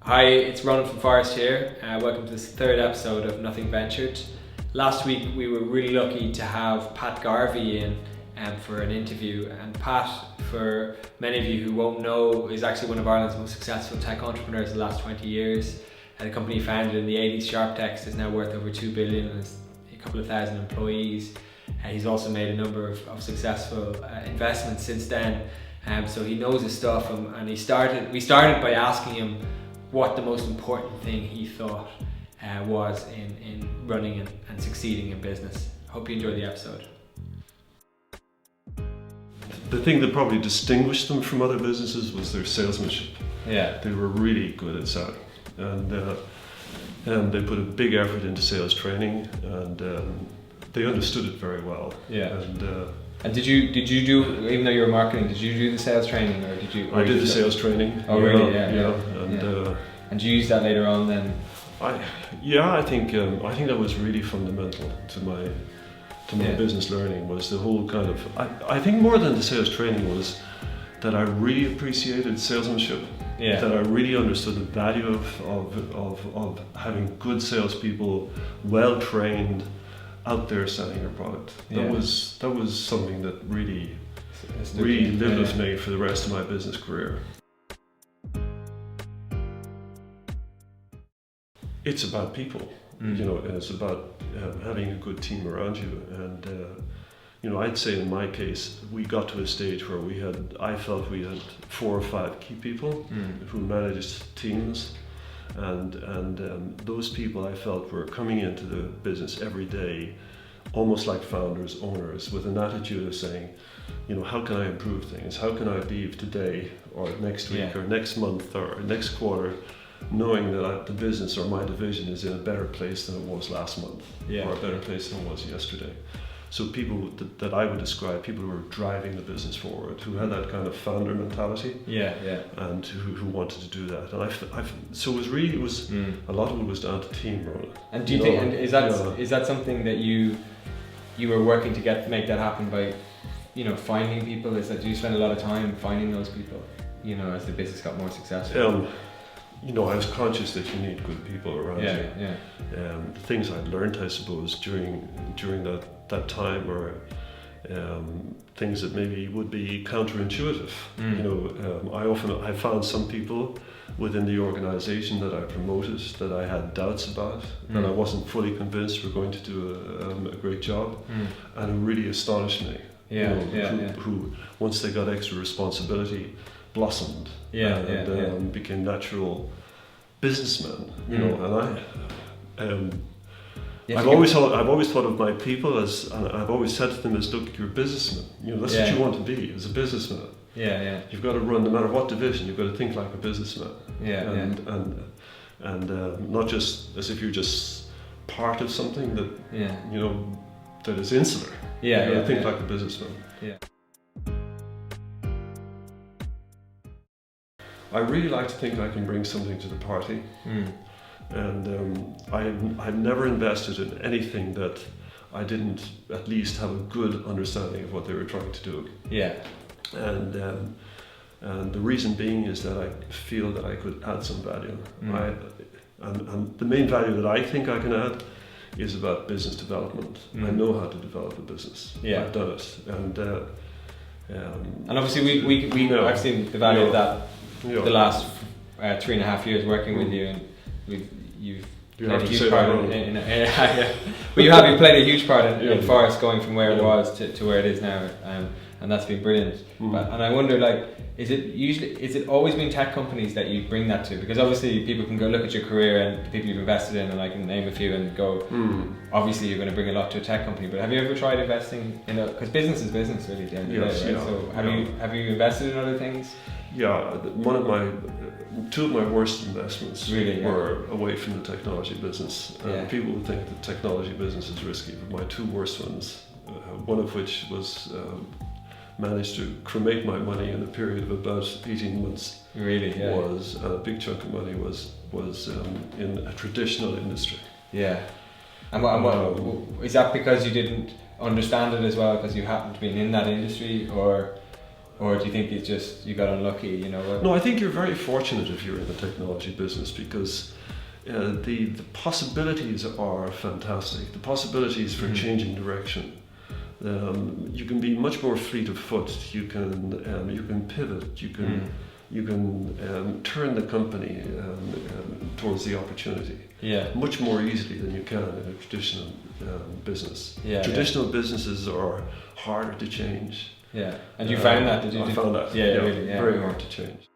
Hi, it's Ronan from Forest here. Welcome to this third episode of Nothing Ventured. Last week we were really lucky to have Pat Garvey in for an interview, and Pat, for many of you who won't know, is actually one of Ireland's most successful tech entrepreneurs in the last 20 years. The company founded in the 80s, SharpText, is now worth over 2 billion and has a couple of thousand employees. He's also made a number of successful investments since then, so he knows his stuff, and we started by asking him what the most important thing he thought was in running and succeeding in business. Hope you enjoyed the episode. The thing that probably distinguished them from other businesses was their salesmanship. Yeah. They were really good at selling, and they put a big effort into sales training, and they understood it very well. Yeah. And did you do, even though you were marketing, did you do the sales training, or did you? I did the sales training. Oh, really? Yeah. And did you use that later on then? I think that was really fundamental to my business learning. Was the whole kind of I think more than the sales training was that I really appreciated salesmanship. Yeah. That I really understood the value of having good salespeople, well trained, out there selling your product. That was something that really lived with me for the rest of my business career. It's about people, and it's about having a good team around you. And I'd say in my case, we got to a stage where I felt we had 4 or 5 key people who managed teams. And those people I felt were coming into the business every day, almost like founders, owners, with an attitude of saying, how can I improve things? How can I leave today or next week or next month or next quarter, knowing that the business or my division is in a better place than it was last month, or a better place than it was yesterday. So people that I would describe, people who were driving the business forward, who had that kind of founder mentality, and who wanted to do that. And so it was a lot of it was down to team, Ronan. And do you think, and is that something that you were working to make that happen by, finding people? Do you spend a lot of time finding those people, as the business got more successful? I was conscious that you need good people around you. The things I learned, I suppose, during that time were things that maybe would be counterintuitive. I found some people within the organization that I promoted that I had doubts about, that I wasn't fully convinced were going to do a great job, and who really astonished me. Who once they got extra responsibility, blossomed and became natural businessmen. And I've always thought of my people as, and I've always said to them as, look, you're a businessman. That's what you want to be, as a businessman. You've got to run, no matter what division, you've got to think like a businessman. And not just as if you're just part of something that that is insular. You got to think like a businessman. I really like to think I can bring something to the party, and I've never invested in anything that I didn't at least have a good understanding of what they were trying to do. And the reason being is that I feel that I could add some value. And the main value that I think I can add is about business development. I know how to develop a business. I've done it, and obviously we I've seen the value of that. The last 3.5 years working with you, and you've played a huge part you played a huge part in Forest, going from where it was to where it is now, and that's been brilliant. And I wonder, is it always been tech companies that you bring that to? Because obviously people can go look at your career and the people you've invested in, and I can name a few and go, obviously you're going to bring a lot to a tech company, but have you ever tried investing in because business is business really at the end of the day, right? So have you invested in other things? Two of my worst investments were away from the technology business. People would think the technology business is risky, but my 2 worst ones, one of which was managed to cremate my money in a period of about 18 months. Was a big chunk of money was in a traditional industry. And what is that, because you didn't understand it as well, because you happened to be in that industry, or? Or do you think it's just you got unlucky? You know. No, I think you're very fortunate if you're in the technology business because the possibilities are fantastic. The possibilities for changing direction. You can be much more fleet of foot. You can pivot. You can turn the company towards the opportunity much more easily than you can in a traditional business. Traditional businesses are harder to change. Yeah, and you found that? Did you? I found that. Yeah, really. Yeah, very hard to change.